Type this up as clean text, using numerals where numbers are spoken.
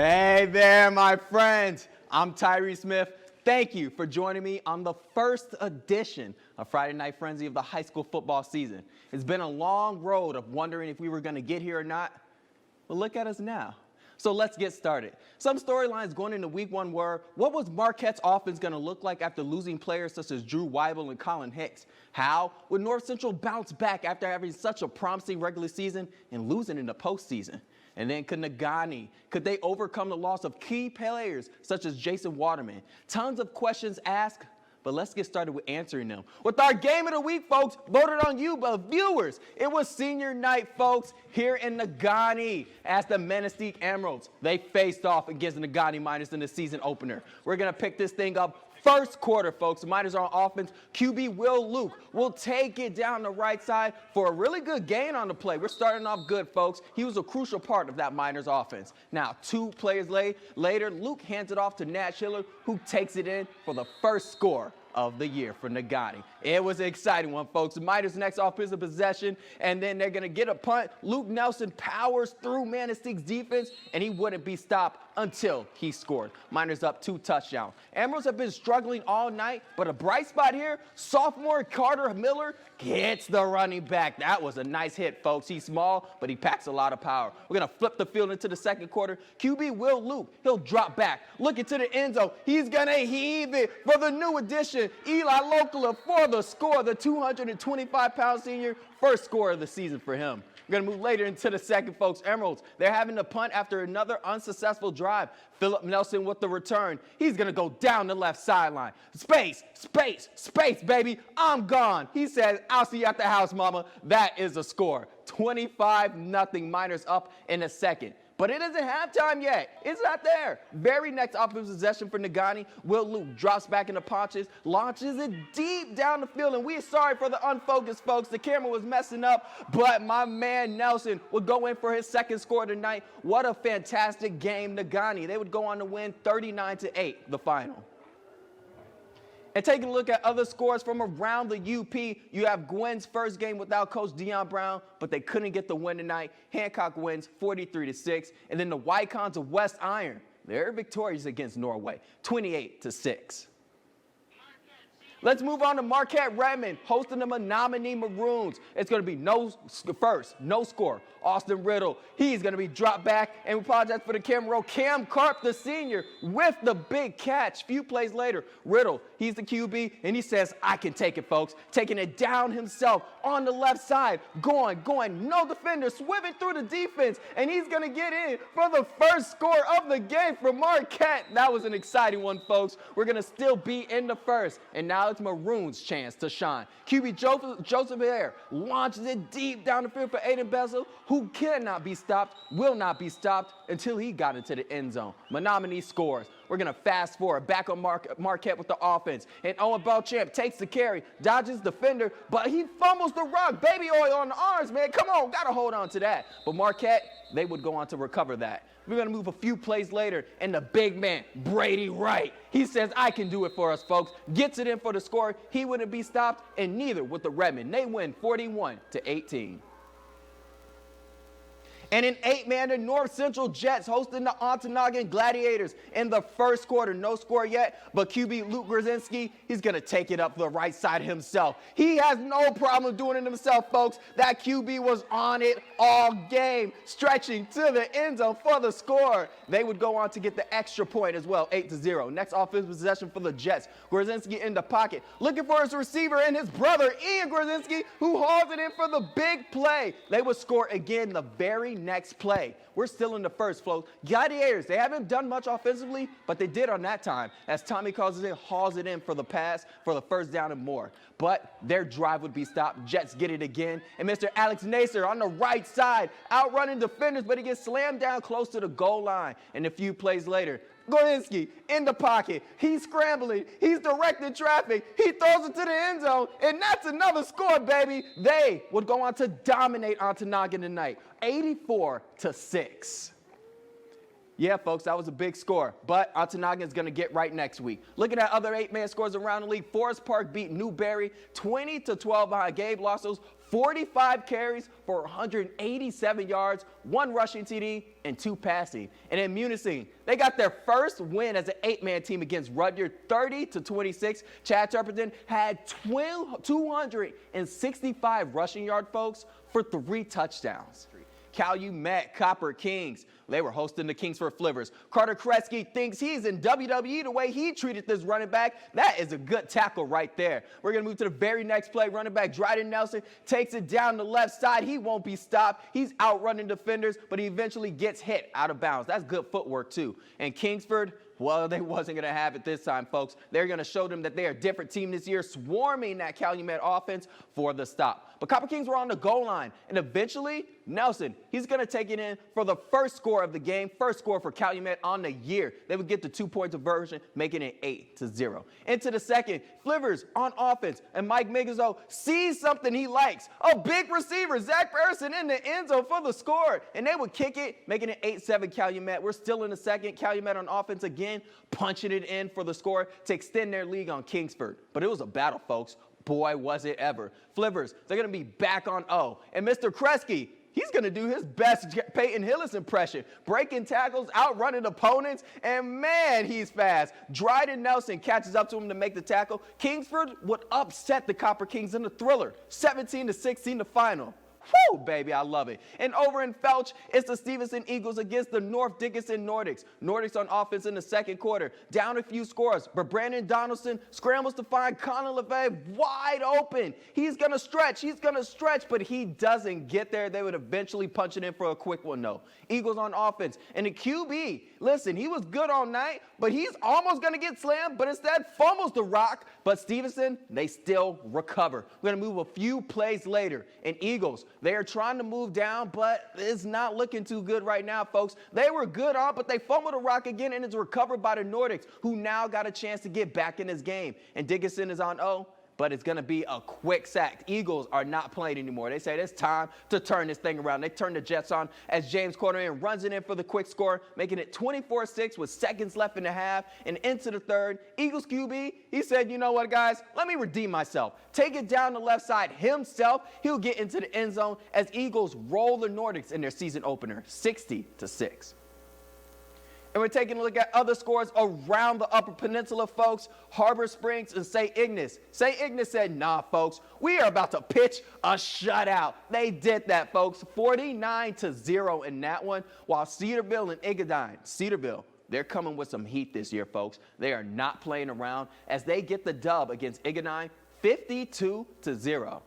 Hey there, my friends. I'm Tyree Smith. Thank you for joining me on the first edition of Friday Night Frenzy of the high school football season. It's been a long road of wondering if we were going to get here or not, but look at us now. So let's get started. Some storylines going into week one were, what was Marquette's offense going to look like after losing players such as Drew Weibel and Colin Hicks? How would North Central bounce back after having such a promising regular season and losing in the postseason? And then could NEGAUNEE, could they overcome the loss of key players such as Jason Waterman? Tons of questions asked, but let's get started with answering them. With our game of the week, folks, voted on you by viewers. It was senior night, folks, here in NEGAUNEE as the Manistee Emeralds. They faced off against the NEGAUNEE Miners in the season opener. We're going to pick this thing up first quarter, folks. The Miners are on offense. QB Will Luke will take it down the right side for a really good gain on the play. We're starting off good, folks. He was a crucial part of that Miners offense. Now, 2 plays later, Luke hands it off to Nash Hiller, who takes it in for the first score of the year for NEGAUNEE. It was an exciting one, folks. The Miners next offensive possession, and then they're going to get a punt. Luke Nelson powers through Manistique's defense, and he wouldn't be stopped until he scored. Miners up 2 touchdowns. Emeralds have been struggling all night, but a bright spot here, sophomore Carter Miller hits the running back. That was a nice hit, folks. He's small, but he packs a lot of power. We're going to flip the field into the second quarter. QB Will Luke, he'll drop back, look into the end zone. He's going to heave it for the new addition, Eli Lokala, for the score, the 225-pound senior, first score of the season for him. We're going to move later into the second, folks. Emeralds, they're having to punt after another unsuccessful drive. Philip Nelson with the return. He's going to go down the left sideline. Space, space, space, baby. I'm gone. He says, I'll see you at the house, mama. That is a score. 25-0 Miners up in the second. But it isn't halftime yet. It's not there. Very next offensive possession for NEGAUNEE. Will Luke drops back in the punches, launches it deep down the field, and we're sorry for the unfocused folks. The camera was messing up, but my man Nelson would go in for his second score tonight. What a fantastic game, NEGAUNEE. They would go on to win 39-8, the final. And taking a look at other scores from around the UP, you have Gwen's first game without Coach Deion Brown, but they couldn't get the win tonight. Hancock wins 43-6. And then the Wycons of West Iron, they're victorious against Norway, 28-6. Let's move on to Marquette Redmond, hosting the Menominee Maroons. It's going to be no score. Austin Riddle, he's going to be dropped back, and we apologize for the camera roll. Cam Karp, the senior, with the big catch. Few plays later, Riddle, he's the QB, and he says, I can take it, folks. Taking it down himself on the left side, going, no defender, swimming through the defense, and he's going to get in for the first score of the game for Marquette. That was an exciting one, folks. We're going to still be in the first, and now it's Maroons' chance to shine. QB Joseph Hare launches it deep down the field for Aiden Bezel, who cannot be stopped, will not be stopped until he got into the end zone. Menominee scores. We're going to fast forward back on Marquette with the offense. And Owen Belchamp takes the carry, dodges defender, but he fumbles the rock. Baby oil on the arms, man. Come on, got to hold on to that. But Marquette, they would go on to recover that. We're going to move a few plays later, and the big man, Brady Wright, he says, I can do it for us, folks. Gets it in for the score. He wouldn't be stopped, and neither would the Redmen. They win 41-18. And in 8-man, the North Central Jets hosting the Ontonagon Gladiators in the first quarter. No score yet, but QB Luke Grzinski, he's going to take it up the right side himself. He has no problem doing it himself, folks. That QB was on it all game, stretching to the end zone for the score. They would go on to get the extra point as well, 8-0. Next offensive possession for the Jets. Grzinski in the pocket, looking for his receiver and his brother, Ian Grzinski, who hauls it in for the big play. They would score again the very next play. We're still in the first, folks. Gladiators, they haven't done much offensively, but they did on that time, as Tommy calls it, hauls it in for the pass, for the first down and more. But their drive would be stopped. Jets get it again, and Mr. Alex Nacer on the right side, outrunning defenders, but he gets slammed down close to the goal line. And a few plays later, Goinski in the pocket. He's scrambling. He's directing traffic. He throws it to the end zone, and that's another score, baby. They would go on to dominate Ontonagon tonight, 84-6. Yeah, folks, that was a big score, but Ontonagon is going to get right next week. Looking at other 8-man scores around the league, Forest Park beat Newberry 20-12 behind. Gabe Lossos 45 carries for 187 yards, 1 rushing TD, and 2 passing. And in Munising, they got their first win as an 8-man team against Rudyard, 30-26. Chad Turpentine had 265 rushing yard, folks, for 3 touchdowns. Calumet Copper Kings, they were hosting the Kingsford FLIVVERS. Carter Kresge thinks he's in WWE the way he treated this running back. That is a good tackle right there. We're going to move to the very next play. Running back Dryden Nelson takes it down the left side. He won't be stopped. He's outrunning defenders, but he eventually gets hit out of bounds. That's good footwork too. And Kingsford, well, they wasn't going to have it this time, folks. They're going to show them that they're a different team this year, swarming that Calumet offense for the stop. But Copper Kings were on the goal line, and eventually, Nelson, he's going to take it in for the first score of the game, first score for Calumet on the year. They would get the 2-point conversion, making it 8-0. Into the second, FLIVVERS on offense, and Mike Migazzo sees something he likes. A big receiver, Zach Harrison in the end zone for the score, and they would kick it, making it 8-7 Calumet. We're still in the second. Calumet on offense again, punching it in for the score to extend their lead on Kingsford. But it was a battle, folks. Boy, was it ever. FLIVVERS, they're going to be back on O. And Mr. Kresge, he's going to do his best Peyton Hillis impression, breaking tackles, outrunning opponents, and man, he's fast. Dryden Nelson catches up to him to make the tackle. Kingsford would upset the Copper Kings in the thriller, 17-16 the final. Woo, baby, I love it. And over in Felch, it's the Stevenson Eagles against the North Dickinson Nordics. Nordics on offense in the second quarter, down a few scores, but Brandon Donaldson scrambles to find Connor LeVay wide open. He's going to stretch, but he doesn't get there. They would eventually punch it in for a quick one, though. Eagles on offense. And the QB, listen, he was good all night, but he's almost going to get slammed, but instead fumbles the rock. But Stevenson, they still recover. We're going to move a few plays later. And Eagles, they are trying to move down, but it's not looking too good right now, folks. They were good on, but they fumbled the rock again, and it's recovered by the Nordics, who now got a chance to get back in this game. And Dickinson is on O, but it's going to be a quick sack. Eagles are not playing anymore. They say it's time to turn this thing around. They turn the Jets on as James Corderman runs it in for the quick score, making it 24-6 with seconds left in the half and into the third. Eagles QB, he said, you know what, guys, let me redeem myself. Take it down the left side himself. He'll get into the end zone as Eagles roll the Nordics in their season opener, 60-6. And we're taking a look at other scores around the Upper Peninsula, folks. Harbor Springs and St. Ignace. St. Ignace said, nah, folks, we are about to pitch a shutout. They did that, folks, 49-0 in that one, while Cedarville and Engadine, Cedarville, they're coming with some heat this year, folks. They are not playing around as they get the dub against Engadine, 52-0.